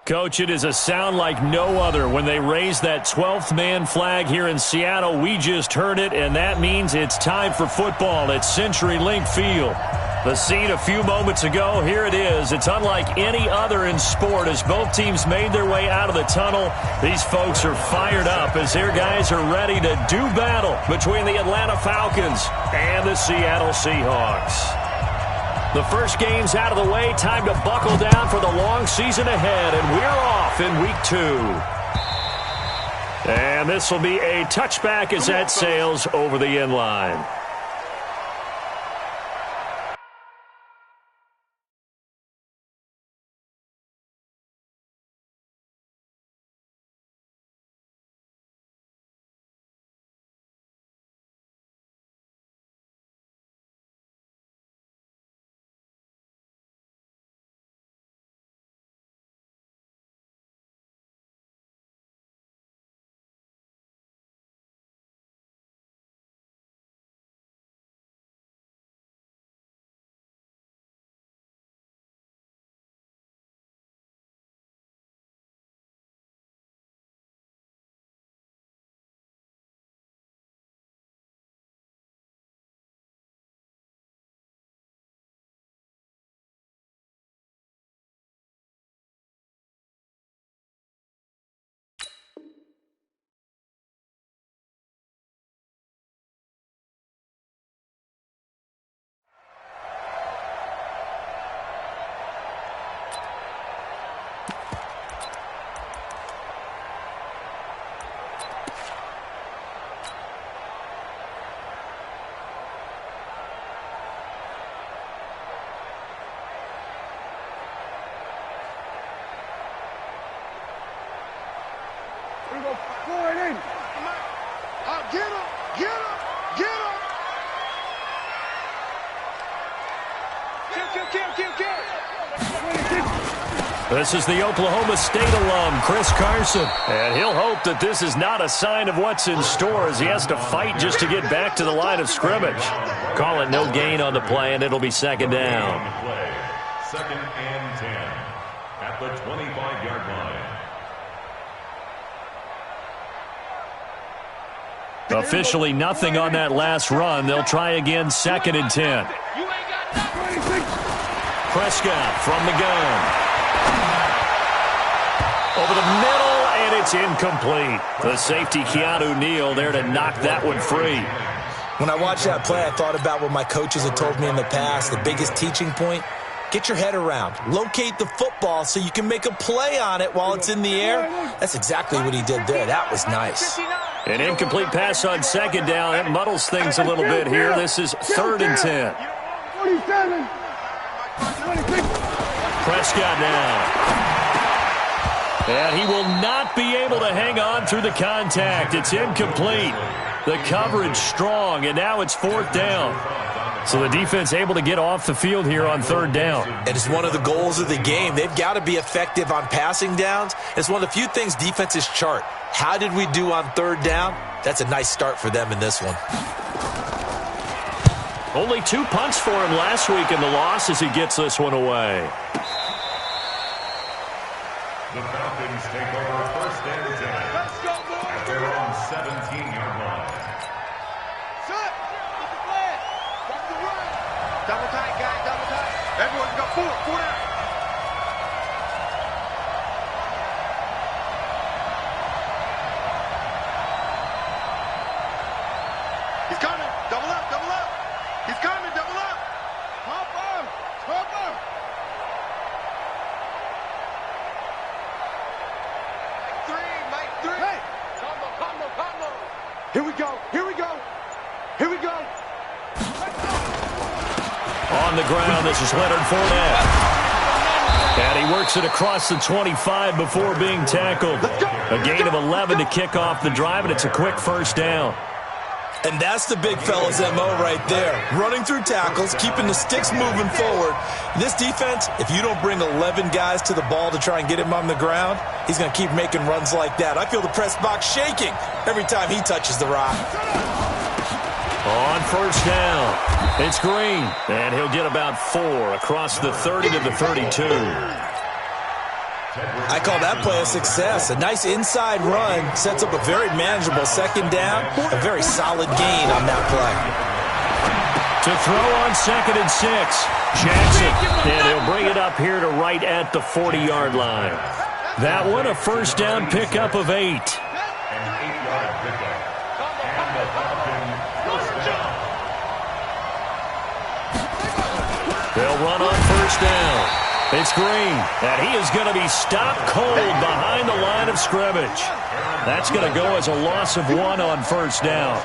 Coach, it is a sound like no other when they raise that 12th man flag here in Seattle. We just heard it, and that means it's time for football at CenturyLink Field. The scene a few moments ago, here it is. It's unlike any other in sport as both teams made their way out of the tunnel. These folks are fired up as their guys are ready to do battle between the Atlanta Falcons and the Seattle Seahawks. The first game's out of the way. Time to buckle down for the long season ahead, and we're off in week 2. And this will be a touchback as that sails over the end line. This is the Oklahoma State alum, Chris Carson. And he'll hope that this is not a sign of what's in store as he has to fight just to get back to the line of scrimmage. Call it no gain on the play, and it'll be second down. Second and 10 at the 25-yard line. Officially nothing on that last run. They'll try again, second and 10. Prescott from the gun. Over the middle, and it's incomplete. The safety, Keanu Neal, there to knock that one free. When I watched that play, I thought about what my coaches had told me in the past. The biggest teaching point, get your head around. Locate the football so you can make a play on it while it's in the air. That's exactly what he did there. That was nice. An incomplete pass on second down. That muddles things a little bit here. This is third and 10. 27. Prescott now. And he will not be able to hang on through the contact. It's incomplete. The coverage strong, and now it's fourth down. So the defense able to get off the field here on third down. It is one of the goals of the game. They've got to be effective on passing downs. It's one of the few things defenses chart. How did we do on third down? That's a nice start for them in this one. Only 2 punts for him last week in the loss as he gets this one away. The Falcons take over first and 10 at their own 17-yard line. Set. Get the flag. Back to right. Double tight, guys. Double tight. Everyone's got 4 down. He's coming. Double up. Double up. He's coming. Double up. Hop up. Hop up. Here we go. Here we go. Here we go. On the ground, this is Leonard Fournette. And he works it across the 25 before being tackled. A gain of 11 to kick off the drive, and it's a quick first down. And that's the big fella's MO right there. Running through tackles, keeping the sticks moving forward. This defense, if you don't bring 11 guys to the ball to try and get him on the ground, he's going to keep making runs like that. I feel the press box shaking every time he touches the rock. On first down, it's Green. And he'll get about 4 across the 30 to the 32. I call that play a success. A nice inside run sets up a very manageable second down, a very solid gain on that play. To throw on 2nd and 6, Jackson, and he'll bring it up here to right at the 40-yard line. That one, a first down pickup of 8. An 8-yard pickup. And the Falcons first down. They'll run on first down. It's Green, and he is going to be stopped cold behind the line of scrimmage. That's going to go as a loss of 1 on first down.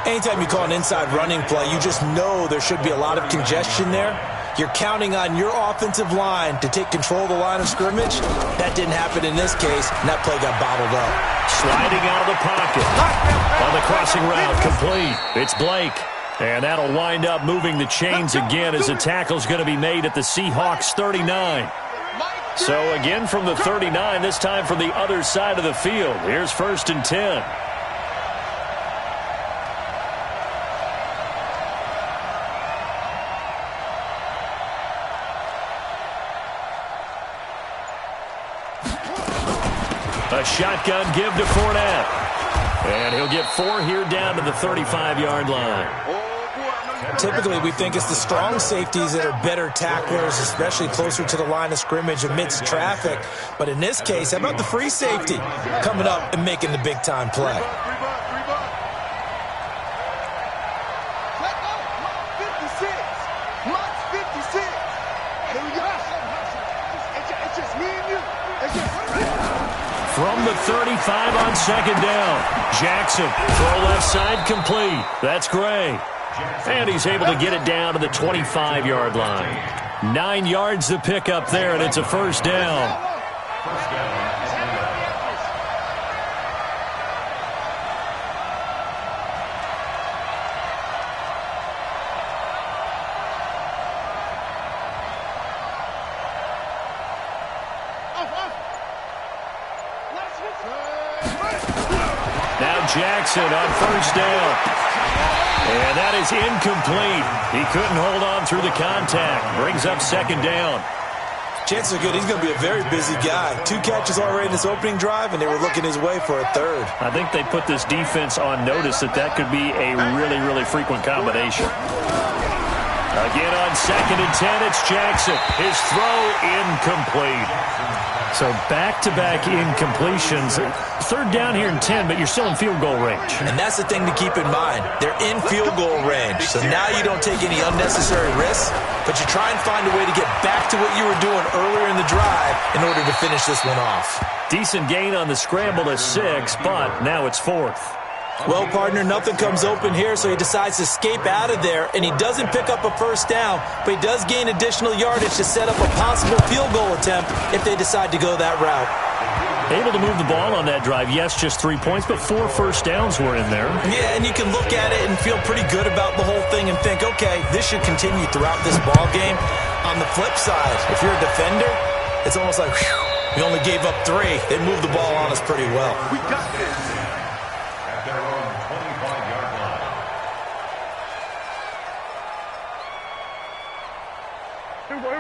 Anytime you call an inside running play, you just know there should be a lot of congestion there. You're counting on your offensive line to take control of the line of scrimmage. That didn't happen in this case, and that play got bottled up. Sliding out of the pocket. On the crossing route, complete. It's Blake. And that'll wind up moving the chains again as the tackle's going to be made at the Seahawks 39. So again from the 39, this time from the other side of the field. Here's 1st and 10. A shotgun give to Fournette. And he'll get 4 here down to the 35-yard line. Typically, we think it's the strong safeties that are better tacklers, especially closer to the line of scrimmage amidst traffic. But in this case, how about the free safety coming up and making the big-time play? From the 35 on 2nd down, Jackson, throw left side complete. That's Gray. And he's able to get it down to the 25-yard line. 9 yards to pick up there, and it's a first down. First down. Now Jackson on first down. And that is incomplete. He couldn't hold on through the contact. Brings up 2nd down. Chances are good he's going to be a very busy guy. 2 catches already in his opening drive, and they were looking his way for a 3rd. I think they put this defense on notice that could be a really, really frequent combination. Again on 2nd and 10, it's Jackson. His throw incomplete. So back-to-back incompletions. 3rd down here in 10, but you're still in field goal range. And that's the thing to keep in mind. They're in field goal range. So now you don't take any unnecessary risks, but you try and find a way to get back to what you were doing earlier in the drive in order to finish this one off. Decent gain on the scramble to 6, but now it's 4th. Well, partner, nothing comes open here, so he decides to escape out of there, and he doesn't pick up a first down, but he does gain additional yardage to set up a possible field goal attempt if they decide to go that route. Able to move the ball on that drive. Yes, just 3 points, but 4 first downs were in there. Yeah, and you can look at it and feel pretty good about the whole thing and think, okay, this should continue throughout this ball game. On the flip side, if you're a defender, it's almost like, whew, we only gave up 3. They moved the ball on us pretty well. We got this. At their own 25-yard line.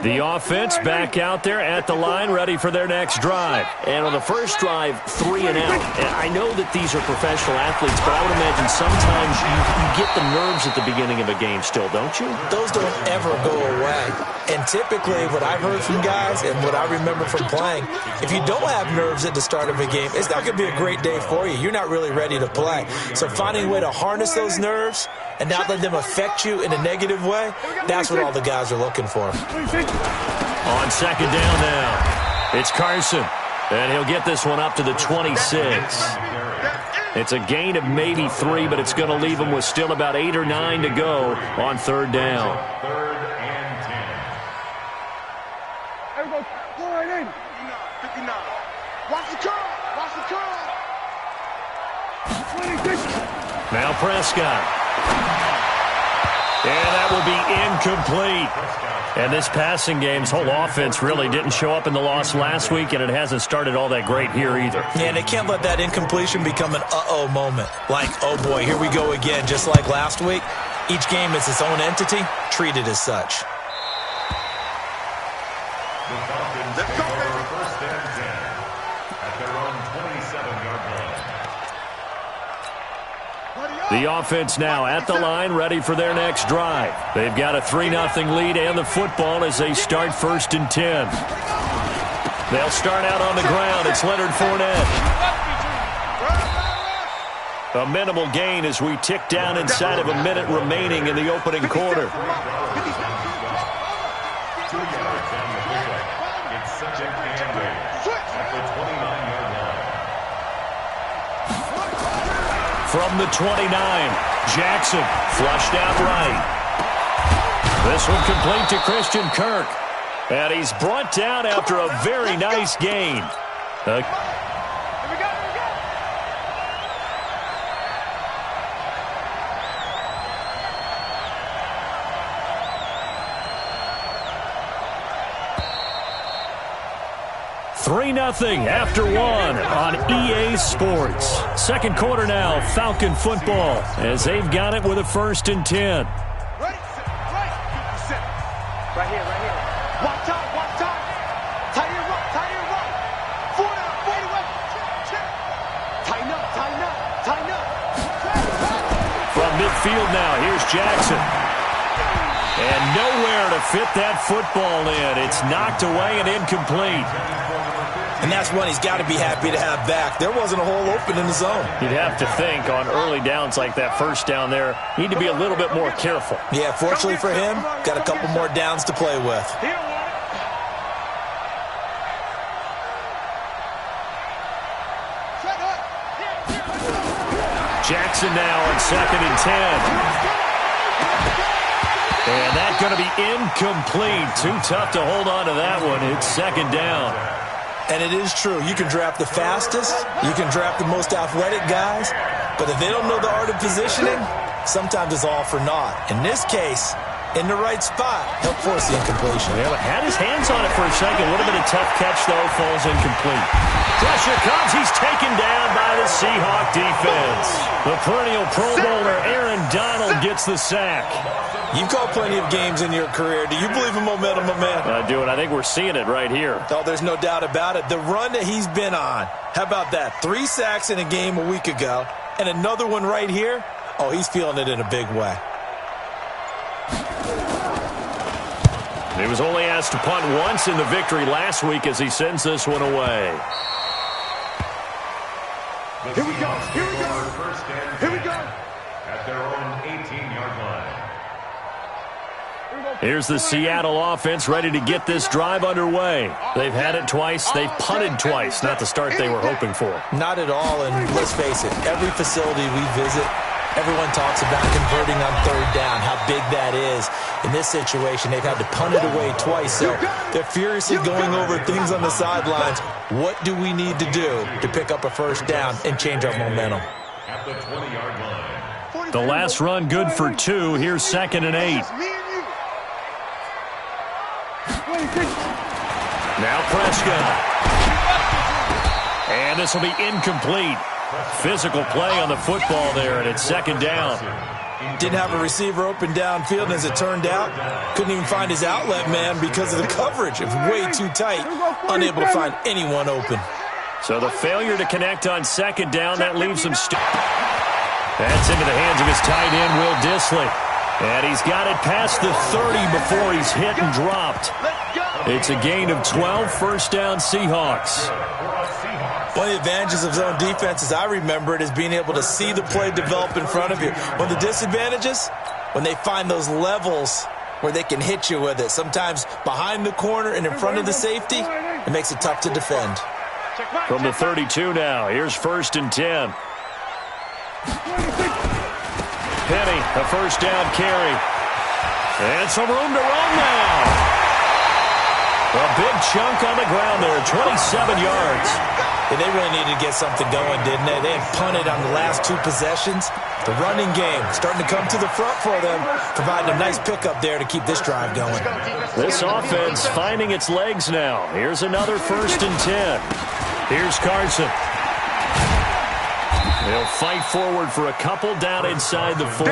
The offense back out there at the line, ready for their next drive. And on the first drive, 3 and out. And I know that these are professional athletes, but I would imagine sometimes you get the nerves at the beginning of a game still, don't you? Those don't ever go away. And typically, what I've heard from guys and what I remember from playing, if you don't have nerves at the start of a game, it's not going to be a great day for you. You're not really ready to play. So finding a way to harness those nerves and not let them affect you in a negative way, that's what all the guys are looking for. On second down now, it's Carson. And he'll get this one up to the 26. It's a gain of maybe 3, but it's going to leave him with still about 8 or 9 to go on third down. Third and 10. Everybody, go right in. 59. Watch the curl. Watch the curl. 26. Now Prescott. And that will be incomplete. And this passing game's whole offense really didn't show up in the loss last week, and it hasn't started all that great here either. Yeah, and they can't let that incompletion become an uh-oh moment. Like, oh boy, here we go again, just like last week. Each game is its own entity, treated as such. The Falcons take over first and 10 at their own 27-yard line. The offense now at the line, ready for their next drive. They've got a 3-0 lead and the football as they start first and 10. They'll start out on the ground. It's Leonard Fournette. A minimal gain as we tick down inside of a minute remaining in the opening quarter. 2 yards on the pickup. It's second and 8 at the 29-yard line. From the 29, Jackson flushed out right. This one complete to Christian Kirk. And he's brought down after a very nice gain. 3-0 after one on EA Sports. Second quarter now, Falcon football, as they've got it with a first and 10. Right here. One time. Tighten your rope. Forward out, away. Check. Tighten up. From midfield now, here's Jackson. And nowhere to fit that football in. It's knocked away and incomplete. And that's one he's got to be happy to have back. There wasn't a hole open in the zone. You'd have to think on early downs like that first down there, need to be a little bit more careful. Yeah, fortunately for him, got a couple more downs to play with. Jackson now on second and 10. And that's going to be incomplete. Too tough to hold on to that one. It's second down. And it is true. You can draft the fastest. You can draft the most athletic guys. But if they don't know the art of positioning, sometimes it's all for naught. In this case, in the right spot, help force the incompletion. Yeah, but had his hands on it for a second. A little bit of tough catch, though, falls incomplete. Pressure comes. He's taken down by the Seahawk defense. The perennial Pro Bowler Aaron Donald gets the sack. You've called plenty of games in your career. Do you believe in momentum, my man? I do, and I think we're seeing it right here. Oh, there's no doubt about it. The run that he's been on. How about that? 3 sacks in a game a week ago, and another one right here. Oh, he's feeling it in a big way. He was only asked to punt once in the victory last week as he sends this one away. Here we go. At their own 18-yard line. Here's the Seattle offense ready to get this drive underway. They've had it twice. They've punted twice. Not the start they were hoping for. Not at all, and let's face it, every facility we visit, everyone talks about converting on third down, how big that is. In this situation, they've had to punt it away twice, so they're furiously going over things on the sidelines. What do we need to do to pick up a first down and change our momentum? At the 20-yard line. The last run good for 2. Here's second and 8. Now Prescott. And this will be incomplete. Physical play on the football there, and it's second down. Didn't have a receiver open downfield, and as it turned out, couldn't even find his outlet man because of the coverage. It was way too tight, unable to find anyone open. So the failure to connect on second down, that leaves him That's into the hands of his tight end, Will Dissly. And he's got it past the 30 before he's hit and dropped. It's a gain of 12, first down Seahawks. One of the advantages of zone defense, as I remember it, is being able to see the play develop in front of you. One of the disadvantages, when they find those levels where they can hit you with it, sometimes behind the corner and in front of the safety, it makes it tough to defend. From the 32 now, here's first and 10. Penny, a first down carry. And some room to run now. A big chunk on the ground there, 27 yards. And they really needed to get something going, didn't they? They had punted on the last 2 possessions. The running game starting to come to the front for them, providing a nice pickup there to keep this drive going. This offense finding its legs now. Here's another first and 10. Here's Carson. They'll fight forward for a couple down inside the 40.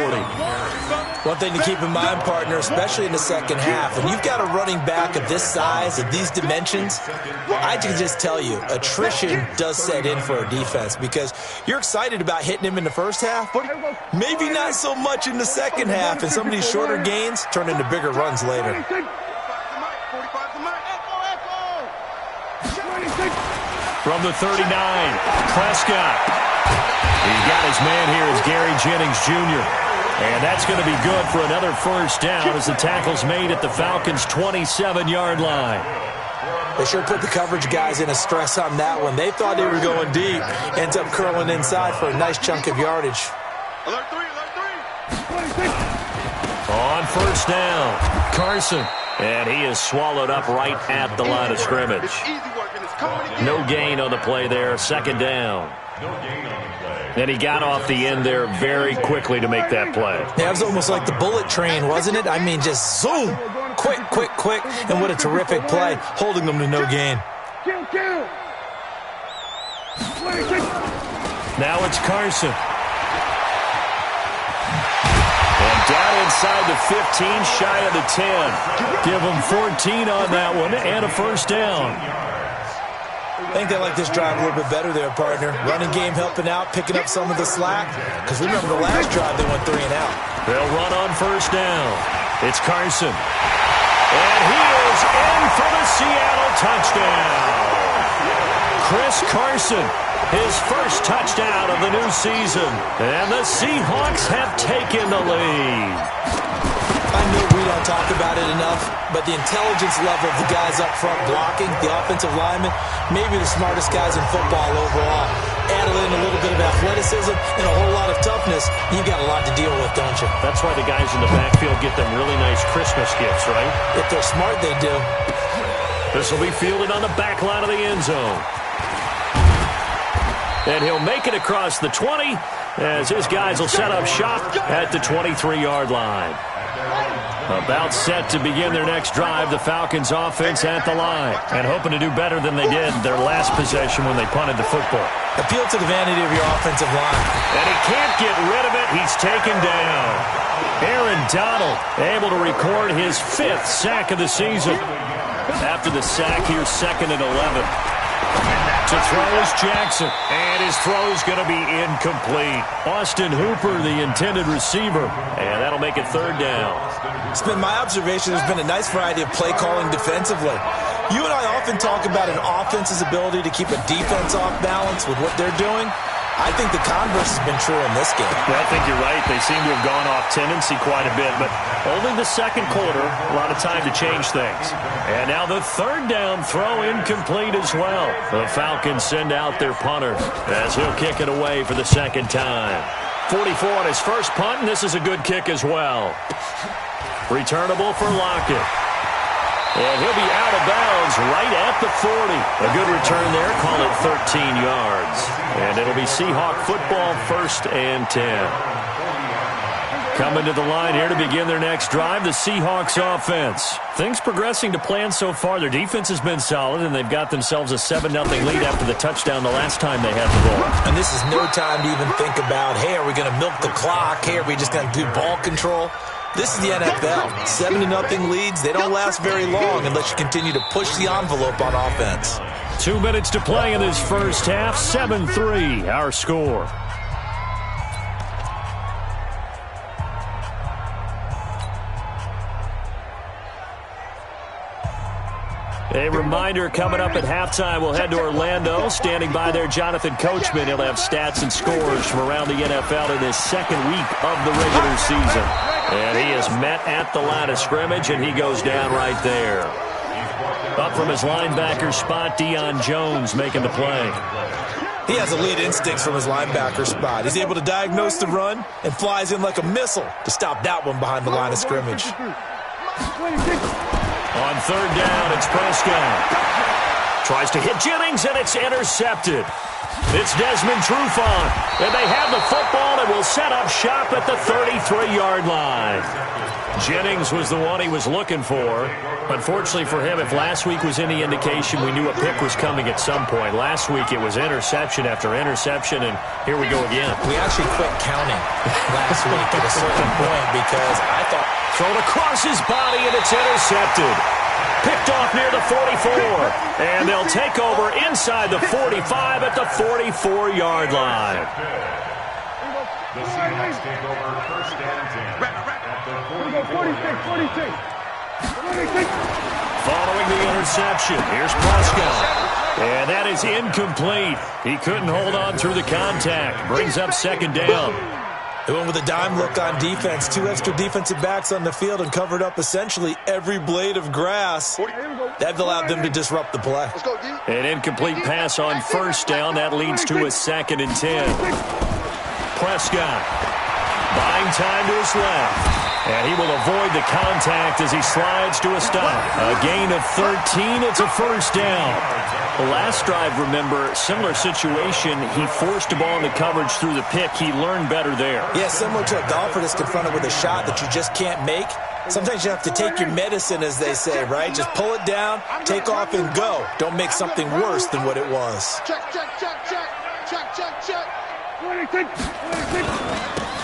One thing to keep in mind, partner, especially in the second half, when you've got a running back of this size and these dimensions, I can just tell you, attrition does set in for a defense because you're excited about hitting him in the first half, maybe not so much in the second half, and some of these shorter gains turn into bigger runs later. From the 39, Prescott. He's got his man here as Gary Jennings Jr. And that's going to be good for another first down as the tackle's made at the Falcons' 27-yard line. They sure put the coverage guys in a stress on that one. They thought they were going deep. Ends up curling inside for a nice chunk of yardage. Alert three. On first down, Carson. And he is swallowed up right at the line of scrimmage. No gain on the play there, second down. And he got off the end there very quickly to make that play. Yeah, it was almost like the bullet train, wasn't it? I mean, just zoom, quick, quick, quick, and what a terrific play, holding them to no gain. Now it's Carson. And down inside the 15, shy of the 10. Give him 14 on that one and a first down. I think they like this drive a little bit better there, partner. Running game helping out, picking up some of the slack. Because remember the last drive, they went 3 and out. They'll run on first down. It's Carson. And he is in for the Seattle touchdown. Chris Carson, his first touchdown of the new season. And the Seahawks have taken the lead. I know we don't talk about it enough, but the intelligence level of the guys up front blocking, the offensive linemen, maybe the smartest guys in football overall. Add in a little bit of athleticism and a whole lot of toughness, you've got a lot to deal with, don't you? That's why the guys in the backfield get them really nice Christmas gifts, right? If they're smart, they do. This will be fielded on the back line of the end zone. And he'll make it across the 20 as his guys will set up shop at the 23-yard line. About set to begin their next drive, the Falcons offense at the line. And hoping to do better than they did their last possession when they punted the football. Appeal to the vanity of your offensive line. And he can't get rid of it. He's taken down. Aaron Donald able to record his 5th sack of the season. After the sack, here's 2nd and 11. To throw is Jackson, and his throw is going to be incomplete. Austin Hooper, the intended receiver, and that'll make it 3rd down. It's been my observation there's been a nice variety of play calling defensively. You and I often talk about an offense's ability to keep a defense off balance with what they're doing. I think the converse has been true in this game. Well, I think you're right. They seem to have gone off tendency quite a bit, but only the second quarter, a lot of time to change things. And now the 3rd down throw incomplete as well. The Falcons send out their punter as he'll kick it away for the 2nd time. 44 on his first punt, and this is a good kick as well. Returnable for Lockett. And he'll be out of bounds right at the 40. A good return there. Call it 13 yards. And it'll be Seahawk football, 1st and 10. Coming to the line here to begin their next drive, the Seahawks offense. Things progressing to plan so far. Their defense has been solid, and they've got themselves a 7-0 lead after the touchdown the last time they had the ball. And this is no time to even think about, hey, are we going to milk the clock? Hey, are we just going to do ball control? This is the NFL. 7-0 leads, they don't last very long unless you continue to push the envelope on offense. 2 minutes to play in this first half. 7-3, our score. A reminder coming up at halftime, we'll head to Orlando. Standing by there, Jonathan Coachman. He'll have stats and scores from around the NFL in his 2nd week of the regular season. And he is met at the line of scrimmage, and he goes down right there. Up from his linebacker spot, Deion Jones making the play. He has elite instincts from his linebacker spot. He's able to diagnose the run and flies in like a missile to stop that one behind the line of scrimmage. On 3rd down, it's Prescott. Tries to hit Jennings, and it's intercepted. It's Desmond Trufant, and they have the football and will set up shop at the 33-yard line. Jennings was the one he was looking for. Unfortunately for him, if last week was any indication, we knew a pick was coming at some point. Last week it was interception after interception, and here we go again. We actually quit counting last week at a certain point because I thought... Thrown across his body, and it's intercepted. Picked off near the 44, and they'll take over inside the 45 at the 44-yard line. The Seahawks take over first and 10 at the 46. Following the interception, here's Prescott. And that is incomplete. He couldn't hold on through the contact. Brings up second down. They went with a dime look on defense. 2 extra defensive backs on the field and covered up essentially every blade of grass. That allowed them to disrupt the play. An incomplete pass on first down. That leads to a 2nd and 10. Prescott buying time to his left. And he will avoid the contact as he slides to a stop. A gain of 13. It's a first down. The last drive, remember, similar situation. He forced a ball into coverage through the pick. He learned better there. Yeah, similar to a golfer that's confronted with a shot that you just can't make. Sometimes you have to take your medicine, as they say, right? Just pull it down, take off, and go. Don't make something worse than what it was. Check, check, check, check. Check, check, check.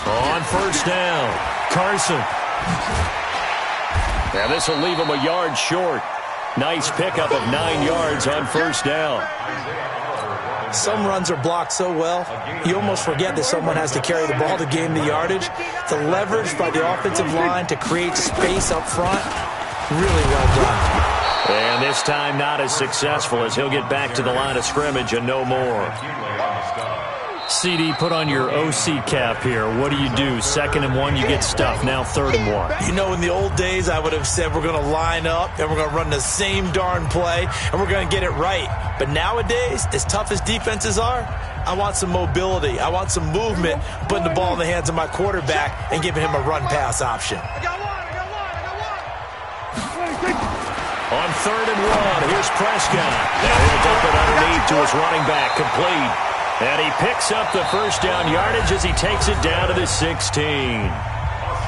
On first down, Carson. Now this will leave him a yard short. Nice pickup of 9 yards on first down. Some runs are blocked so well, you almost forget that someone has to carry the ball to gain the yardage. The leverage by the offensive line to create space up front, really well done. And this time not as successful as he'll get back to the line of scrimmage and no more. CD, put on your OC cap here. What do? 2nd and 1, you get stuffed. Now 3rd and 1. You know, in the old days, I would have said we're going to line up and we're going to run the same darn play and we're going to get it right. But nowadays, as tough as defenses are, I want some mobility. I want some movement, putting the ball in the hands of my quarterback and giving him a run-pass option. On 3rd and 1, here's Prescott. Now he'll dump it underneath to his running back, complete. And he picks up the first down yardage as he takes it down to the 16.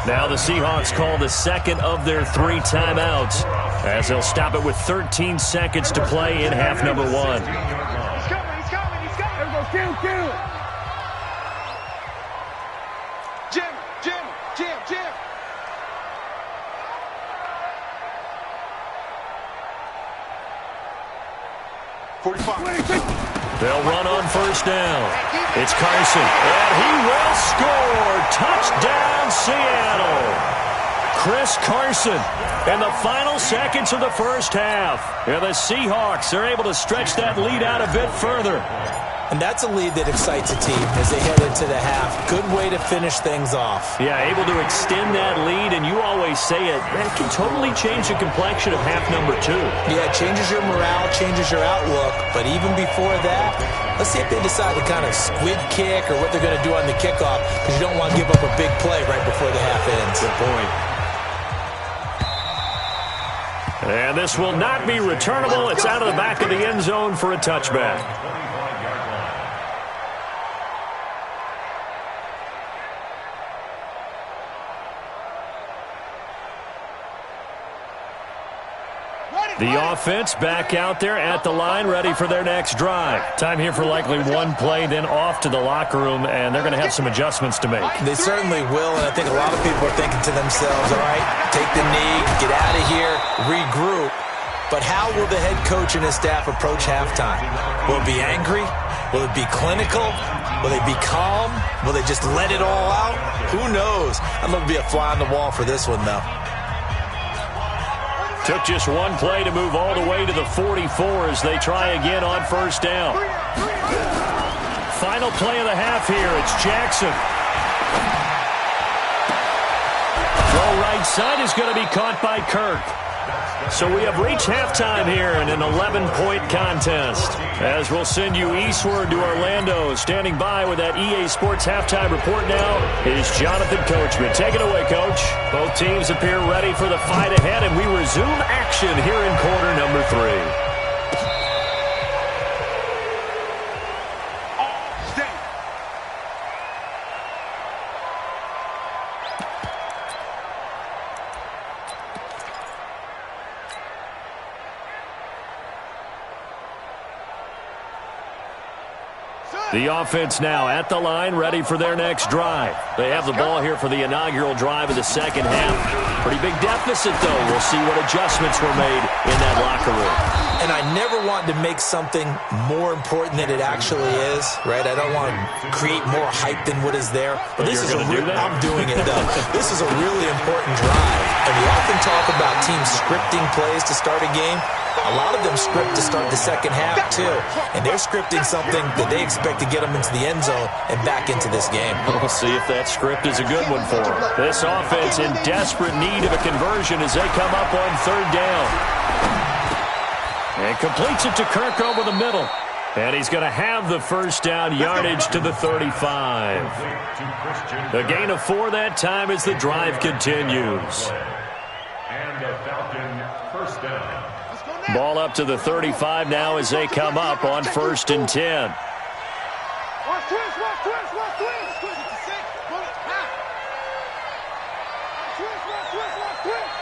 Now the Seahawks call the 2nd of their 3 timeouts as they'll stop it with 13 seconds to play in half number 1. He's coming, he's coming, he's coming. Everybody, kill. Jim. 45. They'll run on first down. It's Carson, and he will score. Touchdown, Seattle. Chris Carson in the final seconds of the first half. And the Seahawks are able to stretch that lead out a bit further. And that's a lead that excites a team as they head into the half. Good way to finish things off. Yeah, able to extend that lead, and you always say it, that can totally change the complexion of half number 2. Yeah, it changes your morale, changes your outlook. But even before that, let's see if they decide to kind of squid kick or what they're going to do on the kickoff, because you don't want to give up a big play right before the half ends. Good point. And this will not be returnable. It's out of the back of the end zone for a touchback. The offense back out there at the line, ready for their next drive. Time here for likely one play, then off to the locker room, and they're going to have some adjustments to make. They certainly will, and I think a lot of people are thinking to themselves, all right, take the knee, get out of here, regroup. But how will the head coach and his staff approach halftime? Will it be angry? Will it be clinical? Will they be calm? Will they just let it all out? Who knows? I'd love to be a fly on the wall for this one, though. Took just one play to move all the way to the 44 as they try again on first down. Final play of the half here. It's Jackson. Throw right side is going to be caught by Kirk. So we have reached halftime here in an 11-point contest. As we'll send you eastward to Orlando. Standing by with that EA Sports halftime report now is Jonathan Coachman. Take it away, Coach. Both teams appear ready for the fight ahead, and we resume action here in quarter number 3. The offense now at the line, ready for their next drive. They have the ball here for the inaugural drive of the second half. Pretty big deficit, though. We'll see what adjustments were made in that locker room. And I never want to make something more important than it actually is, right? I don't want to create more hype than what is there. But this is I'm doing it, though. This is a really important drive. And we often talk about teams scripting plays to start a game. A lot of them script to start the second half, too. And they're scripting something that they expect to get them into the end zone and back into this game. We'll see if that script is a good one for them. This offense in desperate need of a conversion as they come up on third down. And completes it to Kirk over the middle. And he's going to have the first down yardage to the 35. A gain of 4 that time as the drive continues. And the Falcon first down. Ball up to the 35 now as they come up on 1st and 10. Watch twist, watch twist, watch twist. Twist it to 6. Pull it half. Watch twist, watch twist, watch twist.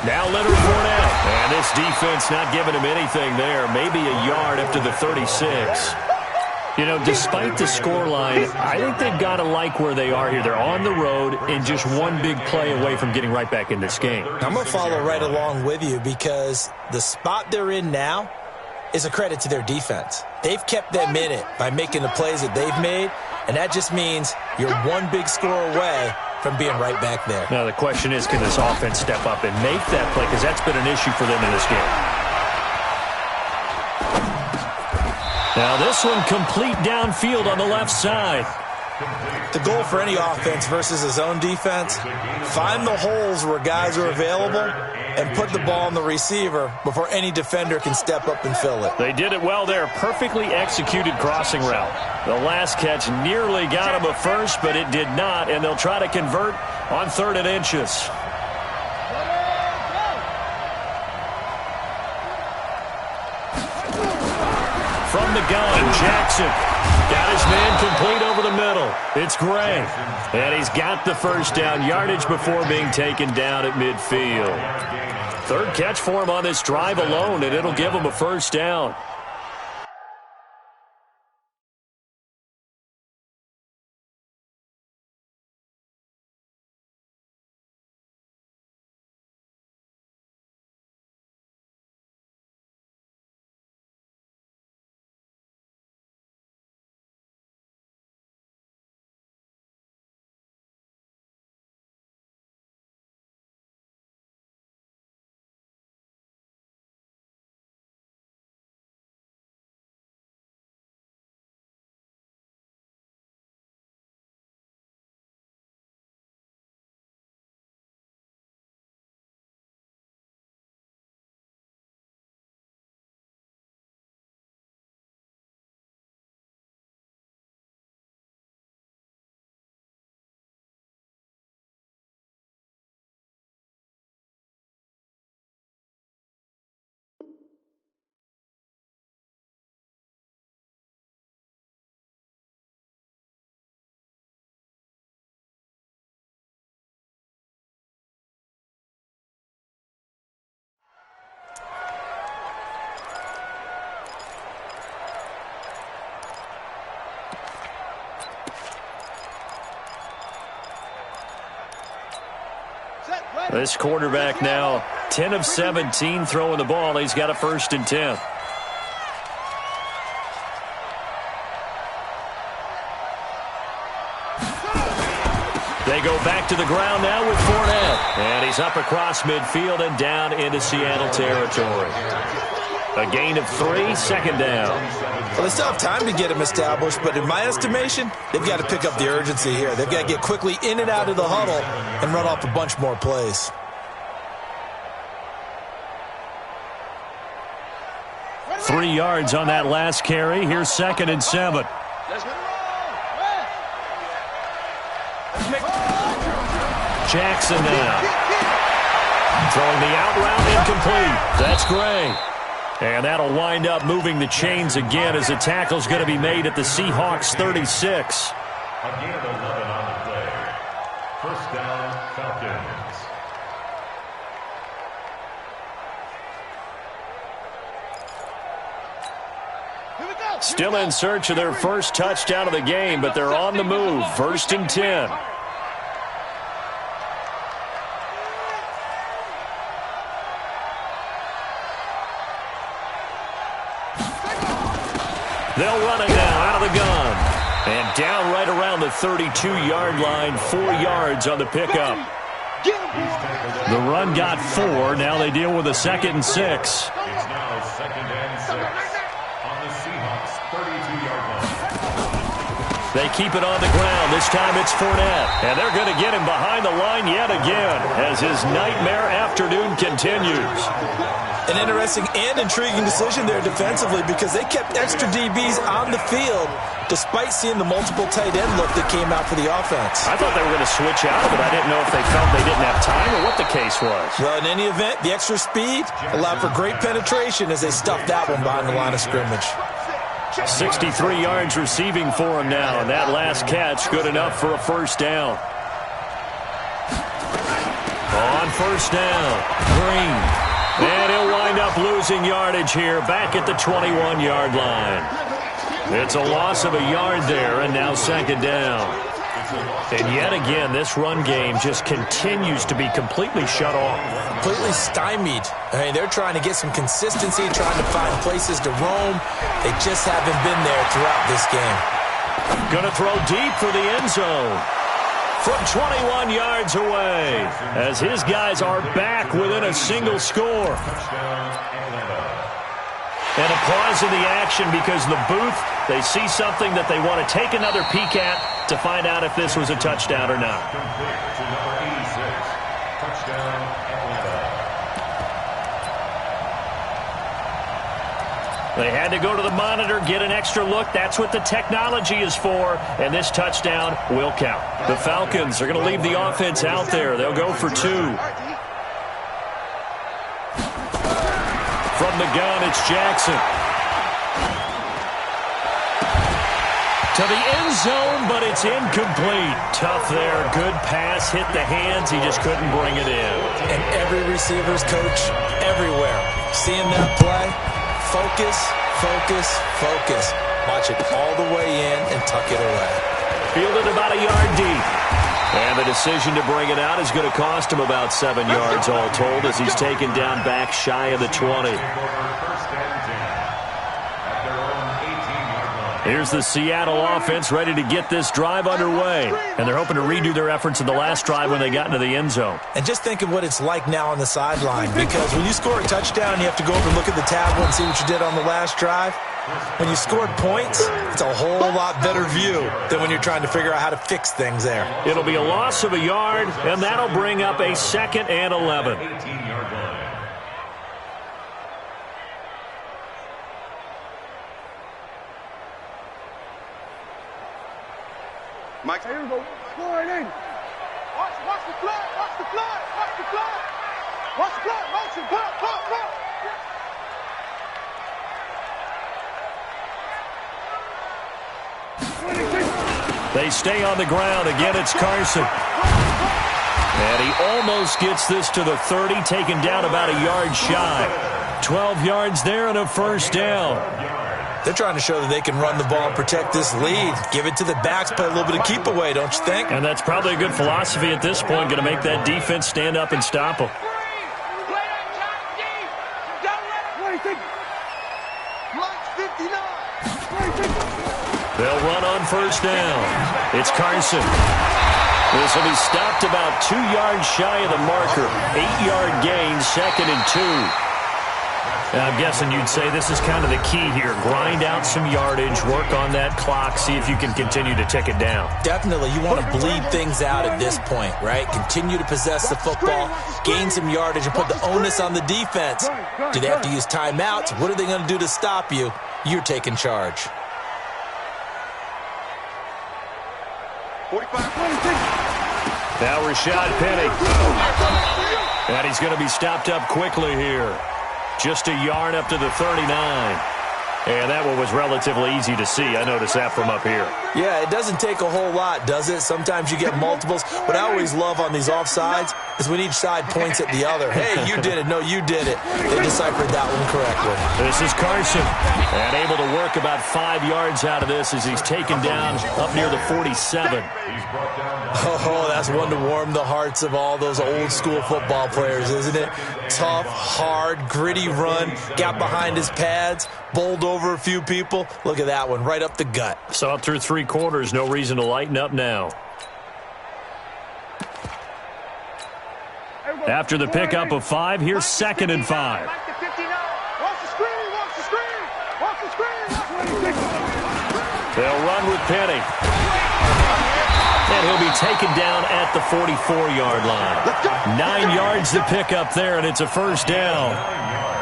Now Leonard Fournette. And this defense not giving him anything there. Maybe a yard up to the 36. You know, despite the scoreline, I think they've got to like where they are here. They're on the road and just one big play away from getting right back in this game. I'm going to follow right along with you because the spot they're in now is a credit to their defense. They've kept them in it by making the plays that they've made, and that just means you're one big score away from being right back there. Now, the question is, can this offense step up and make that play? Because that's been an issue for them in this game. Now this one complete downfield on the left side. The goal for any offense versus his own defense, find the holes where guys are available and put the ball on the receiver before any defender can step up and fill it. They did it well there. Perfectly executed crossing route. The last catch nearly got him a first, but it did not, and they'll try to convert on 3rd and inches. From the gun, Jackson got his man complete over the middle. It's Gray. And he's got the first down yardage before being taken down at midfield. 3rd catch for him on this drive alone, and it'll give him a first down. This quarterback now 10 of 17 throwing the ball. He's got a 1st and 10. They go back to the ground now with Fournette. And he's up across midfield and down into Seattle territory. A gain of 3, 2nd down. Well, they still have time to get him established, but in my estimation, they've got to pick up the urgency here. They've got to get quickly in and out of the huddle and run off a bunch more plays. Three yards on that last carry. Here's 2nd and 7. Jackson now. Throwing the out route incomplete. That's Gray. And that'll wind up moving the chains again as the tackle's going to be made at the Seahawks 36. A gain of 11 on the play. First down, Falcons. Still in search of their first touchdown of the game, but they're on the move. 1st and 10. They'll run it now out of the gun. And down right around the 32-yard line, 4 yards on the pickup. The run got 4. Now they deal with a 2nd and 6. It's now 2nd and 6 on the Seahawks 32-yard line. They keep it on the ground. This time it's Fournette. And they're going to get him behind the line yet again as his nightmare afternoon continues. An interesting and intriguing decision there defensively because they kept extra DBs on the field despite seeing the multiple tight end look that came out for the offense. I thought they were going to switch out of it. I didn't know if they felt they didn't have time or what the case was. Well, in any event, the extra speed allowed for great penetration as they stuffed that one behind the line of scrimmage. 63 yards receiving for him now, and that last catch good enough for a 1st down. On 1st down, Green. And he'll wind up losing yardage here back at the 21-yard line. It's a loss of a yard there, and now 2nd down. And yet again, this run game just continues to be completely shut off. Completely stymied. I mean, they're trying to get some consistency, trying to find places to roam. They just haven't been there throughout this game. Going to throw deep for the end zone. From 21 yards away, as his guys are back within a single score. And applause in the action because the booth, they see something that they want to take another peek at to find out if this was a touchdown or not. Complete to number 86. Touchdown, Atlanta. They had to go to the monitor, get an extra look. That's what the technology is for, and this touchdown will count. The Falcons are going to leave the offense out there. They'll go for 2. From the gun, it's Jackson. To the end zone, but it's incomplete. Tough there. Good pass. Hit the hands. He just couldn't bring it in. And every receiver's coach everywhere. Seeing that play, focus, focus, focus. Watch it all the way in and tuck it away. Fielded about a yard deep. And the decision to bring it out is going to cost him about 7 yards all told as he's taken down back shy of the 20. Here's the Seattle offense ready to get this drive underway. And they're hoping to redo their efforts in the last drive when they got into the end zone. And just think of what it's like now on the sideline, because when you score a touchdown, you have to go over and look at the tablet and see what you did on the last drive. When you scored points, it's a whole lot better view than when you're trying to figure out how to fix things there. It'll be a loss of a yard, and that'll bring up a 2nd and 11. 18-yard line. Mike, here we go. Go right in. Watch the flag. Watch the flag. Watch the flag. Watch the flag. Motion. Put. They stay on the ground. Again, it's Carson. And he almost gets this to the 30, taken down about a yard shy. 12 yards there and a 1st down. They're trying to show that they can run the ball and protect this lead. Give it to the backs, play a little bit of keep away, don't you think? And that's probably a good philosophy at this point, going to make that defense stand up and stop them. They'll run on 1st down. It's Carson. This will be stopped about 2 yards shy of the marker. 8-yard gain, 2nd and 2. I'm guessing you'd say this is kind of the key here. Grind out some yardage, work on that clock, see if you can continue to tick it down. Definitely. You want to bleed things out at this point, right? Continue to possess the football, gain some yardage, and put the onus on the defense. Do they have to use timeouts? What are they going to do to stop you? You're taking charge. 45. Now Rashad Penny. And he's going to be stopped up quickly here. Just a yard up to the 39. And that one was relatively easy to see. I noticed that from up here. Yeah, it doesn't take a whole lot, does it? Sometimes you get multiples. What I always love on these offsides is when each side points at the other. Hey, you did it. No, you did it. They deciphered that one correctly. This is Carson. And able to work about 5 yards out of this as he's taken down up near the 47. Oh, that's one to warm the hearts of all those old school football players, isn't it? Tough, hard, gritty run. Got behind his pads, bowled over a few people. Look at that one, right up the gut. So up through 3 quarters, no reason to lighten up now. After the pickup of 5, here's 2nd and 5. They'll run with Penny. And he'll be taken down at the 44-yard line. 9 yards to pick up there, and it's a first down.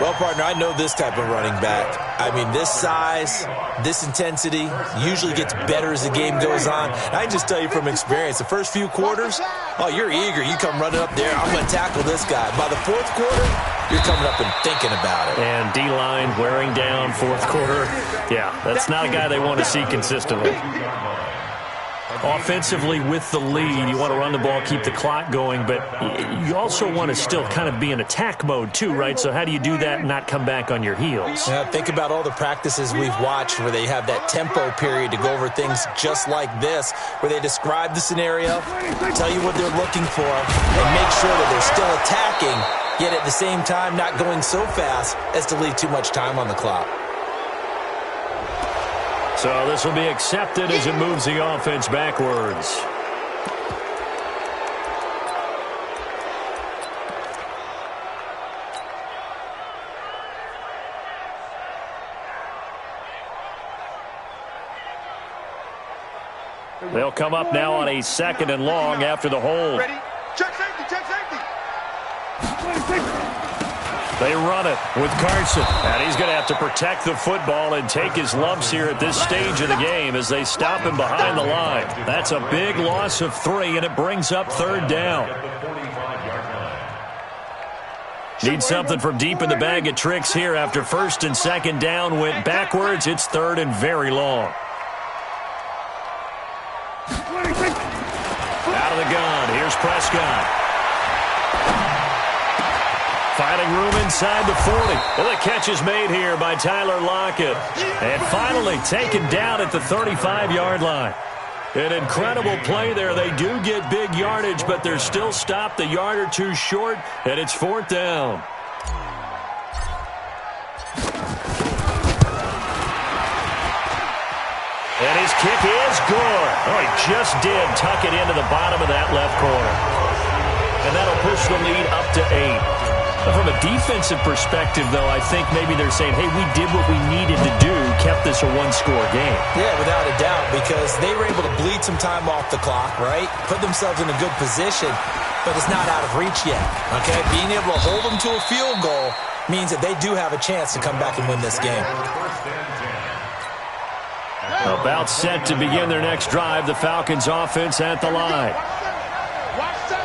Well, partner, I know this type of running back. I mean, this size, this intensity usually gets better as the game goes on. And I can just tell you from experience, the first few quarters, oh, you're eager. You come running up there, I'm going to tackle this guy. By the 4th quarter, you're coming up and thinking about it. And D-line wearing down 4th quarter. Yeah, that's not a guy they want to see consistently. Offensively with the lead, you want to run the ball, keep the clock going, but you also want to still kind of be in attack mode too, right? So how do you do that and not come back on your heels? Yeah, think about all the practices we've watched where they have that tempo period to go over things just like this, where they describe the scenario, tell you what they're looking for, and make sure that they're still attacking, yet at the same time not going so fast as to leave too much time on the clock. So this will be accepted as it moves the offense backwards. They'll come up now on a 2nd and long after the hold. Ready? Check safety, check safety. They run it with Carson. And he's going to have to protect the football and take his lumps here at this stage of the game as they stop him behind the line. That's a big loss of 3, and it brings up 3rd down. Need something from deep in the bag of tricks here after 1st and 2nd down went backwards. It's 3rd and very long. Out of the gun. Here's Prescott. Finding room inside the 40. Well, the catch is made here by Tyler Lockett. And finally taken down at the 35-yard line. An incredible play there. They do get big yardage, but they're still stopped a yard or 2 short, and it's 4th down. And his kick is good. Oh, he just did tuck it into the bottom of that left corner. And that'll push the lead up to 8. From a defensive perspective, though, I think maybe they're saying, hey, we did what we needed to do, kept this a 1-score game. Yeah, without a doubt, because they were able to bleed some time off the clock, right? Put themselves in a good position, but it's not out of reach yet, okay? Being able to hold them to a field goal means that they do have a chance to come back and win this game. About set to begin their next drive, the Falcons offense at the line. Watch 7.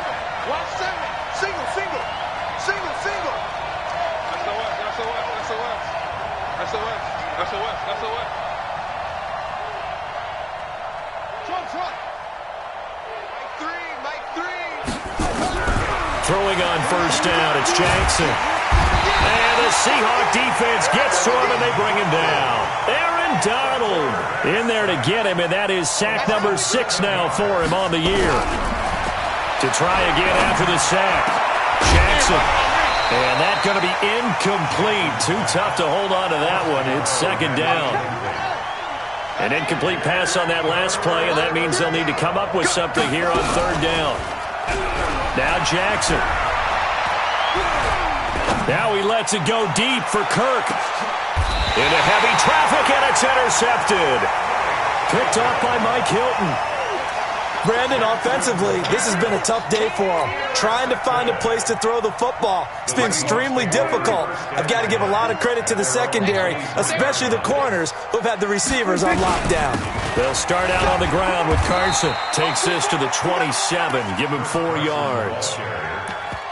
Watch 7. Single, single. Single, single. SOS. Trump. Mike 3. Throwing on 1st down, it's Jackson. And the Seahawk defense gets to him, and they bring him down. Aaron Donald in there to get him, and that is sack number 6 now for him on the year. To try again after the sack. Jackson. And that's going to be incomplete. Too tough to hold on to that one. It's 2nd down. An incomplete pass on that last play, and that means they'll need to come up with something here on 3rd down. Now Jackson. Now he lets it go deep for Kirk. Into heavy traffic, and it's intercepted. Picked off by Mike Hilton. Brandon, offensively, this has been a tough day for them. Trying to find a place to throw the football. It's been extremely difficult. I've got to give a lot of credit to the secondary, especially the corners who've had the receivers on lockdown. They'll start out on the ground with Carson. Takes this to the 27. Give him 4 yards.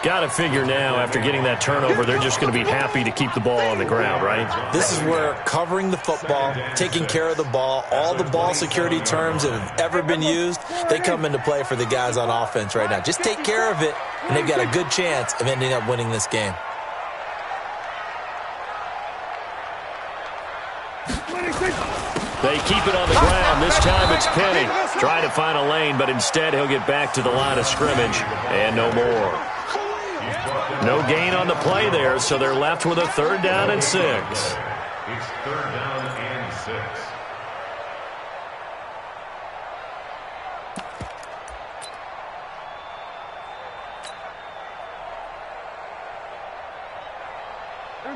Got to figure now, after getting that turnover, they're just going to be happy to keep the ball on the ground, right? This is where covering the football, taking care of the ball, all the ball security terms that have ever been used, they come into play for the guys on offense right now. Just take care of it, and they've got a good chance of ending up winning this game. They keep it on the ground. This time it's Penny. Trying to find a lane, but instead he'll get back to the line of scrimmage and no more. No gain on the play there, so they're left with a 3rd down and 6. It's 3rd down and 6.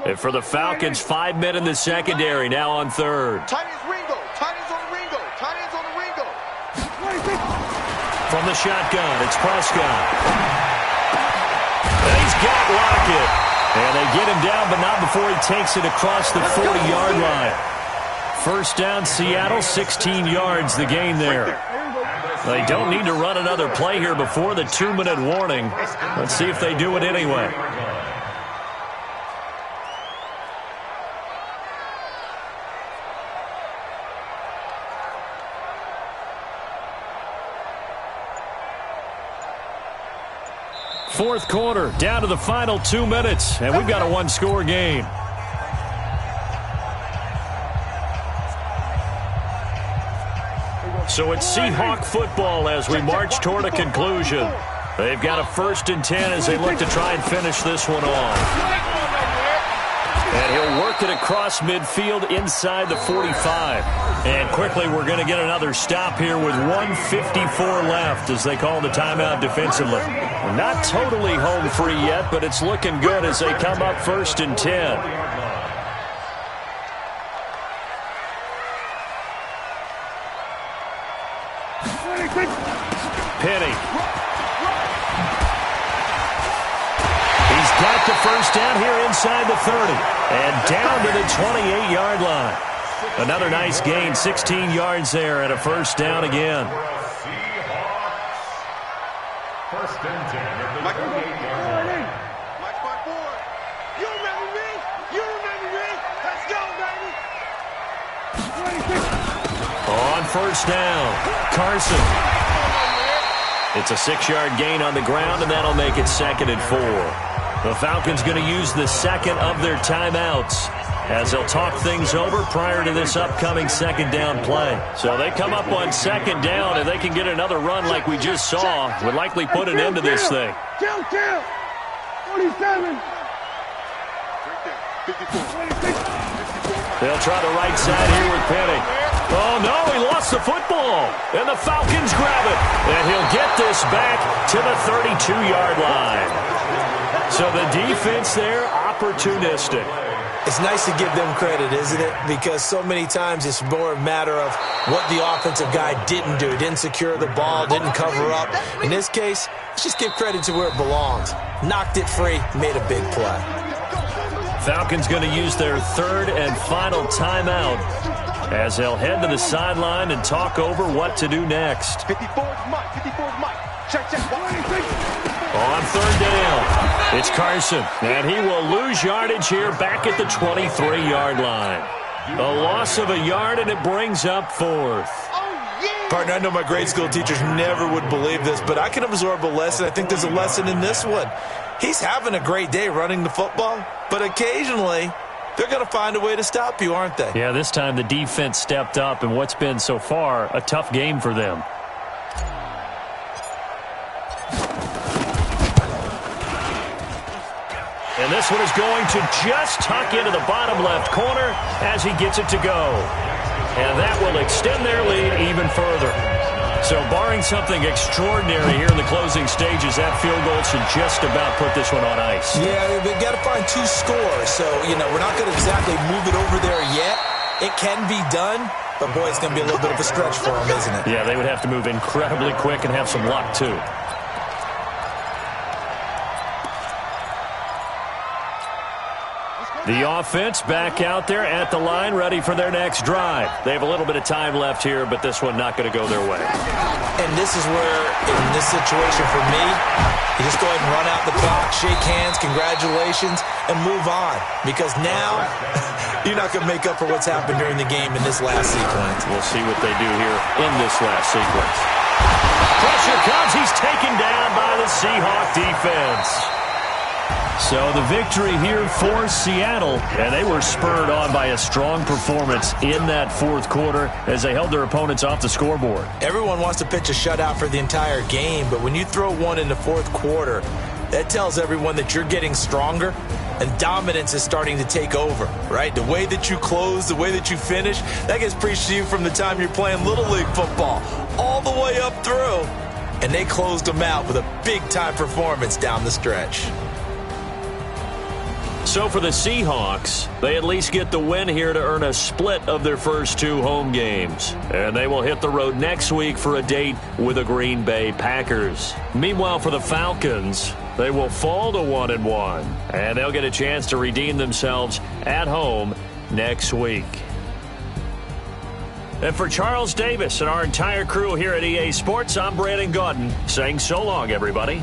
And for the Falcons, 5 men in the secondary, now on 3rd. Tight ends Ringo. Tight ends on the Ringo. Tight ends on the Ringo. From the shotgun, it's Prescott. And he's got Lockett. And they get him down, but not before he takes it across the 40-yard line. 1st down, Seattle, 16 yards the gain there. They don't need to run another play here before the 2-minute warning. Let's see if they do it anyway. Fourth quarter, down to the final 2 minutes, and we've got a 1-score game. So it's Seahawk football as we march toward a conclusion. They've got a 1st and 10 as they look to try and finish this one off. And he'll work it across midfield inside the 45. And quickly we're going to get another stop here with 1:54 left as they call the timeout defensively. Not totally home free yet, but it's looking good as they come up 1st and 10. Penny. He's got the 1st down here inside the 30. And down to the 28-yard line. Another nice gain, 16 yards there, and a 1st down again. First and 10 at the 28-yard line. Mike, my boy. You remember me? You remember me? Let's go, baby. On 1st down, Carson. It's a 6-yard gain on the ground, and that'll make it 2nd and 4. The Falcons going to use the 2nd of their timeouts as they'll talk things over prior to this upcoming 2nd down play. So they come up on 2nd down, and they can get another run like we just saw. Would likely put an end to this thing. 47. They'll try the right side here with Penny. Oh, no, he lost the football. And the Falcons grab it. And he'll get this back to the 32-yard line. So the defense there, opportunistic. It's nice to give them credit, isn't it? Because so many times it's more a matter of what the offensive guy didn't do. Didn't secure the ball, didn't cover up. In this case, let's just give credit to where it belongs. Knocked it free, made a big play. Falcons going to use their 3rd and final timeout as they'll head to the sideline and talk over what to do next. 54's Mike. 54's Mike. Check. On 3rd down, it's Carson, and he will lose yardage here back at the 23-yard line. A loss of a yard, and it brings up 4th. Partner, I know my grade school teachers never would believe this, but I can absorb a lesson. I think there's a lesson in this one. He's having a great day running the football, but occasionally they're going to find a way to stop you, aren't they? Yeah, this time the defense stepped up in what's been so far a tough game for them. And this one is going to just tuck into the bottom left corner as he gets it to go. And that will extend their lead even further. So barring something extraordinary here in the closing stages, that field goal should just about put this one on ice. Yeah, they've got to find 2 scores. So, we're not going to exactly move it over there yet. It can be done, but boy, it's going to be a little bit of a stretch for them, isn't it? Yeah, they would have to move incredibly quick and have some luck, too. The offense back out there at the line, ready for their next drive. They have a little bit of time left here, but this one not going to go their way. And this is where, in this situation for me, You just go ahead and run out the clock, shake hands, congratulations, and move on. Because now, you're not going to make up for what's happened during the game in this last sequence. We'll see what they do here in this last sequence. Pressure comes. He's taken down by the Seahawk defense. So the victory here for Seattle, and they were spurred on by a strong performance in that fourth quarter as they held their opponents off the scoreboard. Everyone wants to pitch a shutout for the entire game, but when you throw one in the fourth quarter, that tells everyone that you're getting stronger and dominance is starting to take over, right? The way that you close, the way that you finish, that gets preached to you from the time you're playing Little League football all the way up through, and they closed them out with a big-time performance down the stretch. So for the Seahawks, they at least get the win here to earn a split of their first two home games. And they will hit the road next week for a date with the Green Bay Packers. Meanwhile, for the Falcons, they will fall to 1-1. And they'll get a chance to redeem themselves at home next week. And for Charles Davis and our entire crew here at EA Sports, I'm Brandon Gaudin saying so long, everybody.